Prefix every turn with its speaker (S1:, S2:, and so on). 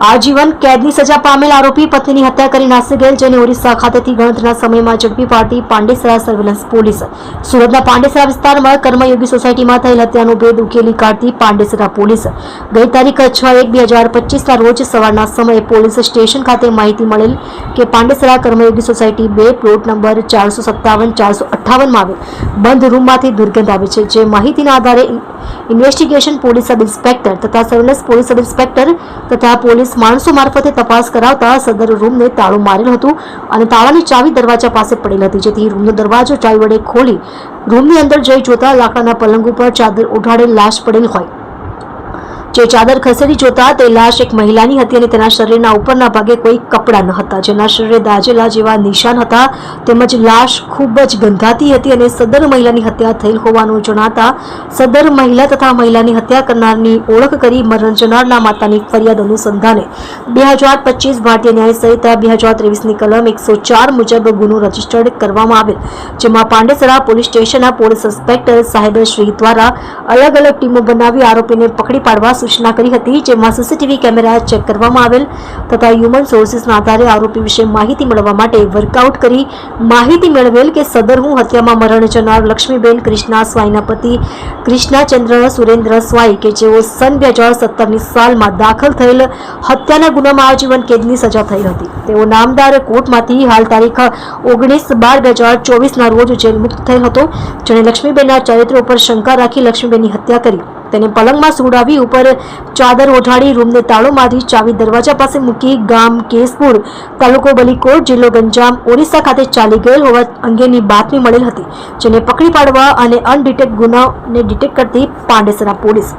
S1: આજીવન કેદની સજા પામેલ આરોપી પત્નીની હત્યા કરી નાસી ગયેલ, જેને ઓરિસ્સા ખાતેથી ગણતરીના સમયમાં ઝડપી પાડતી પાંડેસરા સર્વેલન્સ પોલીસ. સુરતના પાંડેસરા વિસ્તારમાં કર્મયોગી સોસાયટીમાં થયેલ હત્યાનો ભેદ ઉકેલી કાઢતી પાંડેસરા પોલીસ. ગઈ તારીખ 6/1/2025ના રોજ સવારના સમયે પોલીસ સ્ટેશન ખાતે માહિતી મળેલ કે પાંડેસરા કર્મયોગી સોસાયટી 2 પ્લોટ નંબર 457-458 માં આવેલ બંધ રૂમમાંથી દુર્ગંધ આવે છે. જે માહિતીના આધારે ઇન્વેસ્ટિગેશન પોલીસ સબ ઇન્સ્પેક્ટર તથા સર્વેલન્સ પોલીસ સબ ઇન્સ્પેક્ટર તથા પોલીસ માણસો મારફતે તપાસ કરાવતા સદર રૂમને તાળું મારેલ હતું અને તાળાની ચાવી દરવાજા પાસે પડેલ હતી, જેથી રૂમનો દરવાજો ચાવી વડે ખોલી રૂમની અંદર જઈ જોતા લાકડાના પલંગ ઉપર ચાદર ઓઢાડેલ લાશ પડેલ હોય. જે ચાદર ખસેડી જોતા તે લાશ એક મહિલાની હતી અને તેના શરીરના ઉપરના ભાગે કોઈ કપડાં ન હતા, જેના શરીરે દાઝેલા જેવા નિશાન હતા. તેમજ લાશ ખૂબ જ ગંધાતી હતી અને સદર મહિલાની હત્યા થયેલ હોવાનું જણાતા સદર મહિલા તથા મહિલાની હત્યા કરનારની ઓળખ કરી મરણ જનારના માતાની ફરિયાદ અનુસંધાને 2025 ભારતીય ન્યાય સંહિતા 2023ની કલમ 104 મુજબ ગુનો રજીસ્ટર્ડ કરવામાં આવેલ, જેમાં પાંડેસરા પોલીસ સ્ટેશનના પોલીસ ઇન્સ્પેક્ટર સાહેબ શ્રી દ્વારા અલગ અલગ ટીમો બનાવી આરોપીને પકડી પાડવા સૂચના કરી હતી. જેમાં સીસીટીવી કેમેરા ચેક કરવામાં આવેલ તથા હ્યુમન સોર્સિસના આધારે આરોપી વિશે માહિતી મેળવવા માટે વર્કઆઉટ કરી માહિતી મેળવેલ કે સદરહુ હત્યામાં મરણ જનાર લક્ષ્મીબેન કૃષ્ણા સ્વાઈના પતિ કૃષ્ણાચંદ્ર સુરેન્દ્ર સ્વાઈ કે જેઓ સન 2017ની સાલમાં દાખલ થયેલ હત્યાના ગુનામાં આજીવન કેદની સજા થઈ હતી, તેઓ નામદાર કોર્ટમાંથી હાલ તારીખ 19/12/2024ના રોજ જેલ મુક્ત થયેલ હતો. જેણે લક્ષ્મીબેનના ચરિત્ર ઉપર શંકા રાખી લક્ષ્મીબેનની હત્યા કરી તેને પલંગમાં સુવડાવી ઉપર ચાદર ઓઢાડી રૂમને તાળો મારી ચાવી દરવાજા પાસે મૂકી ગામ કેશપુર, તાલુકો બલીકોટ, જિલ્લો ગંજામ, ઓરિસ્સા ખાતે ચાલી ગયેલ હોવા અંગેની બાતમી મળેલ હતી, જેને પકડી પાડવા અને અનડિટેક્ટ ગુનાને ડિટેક્ટ કરતી પાંડેસરા પોલીસ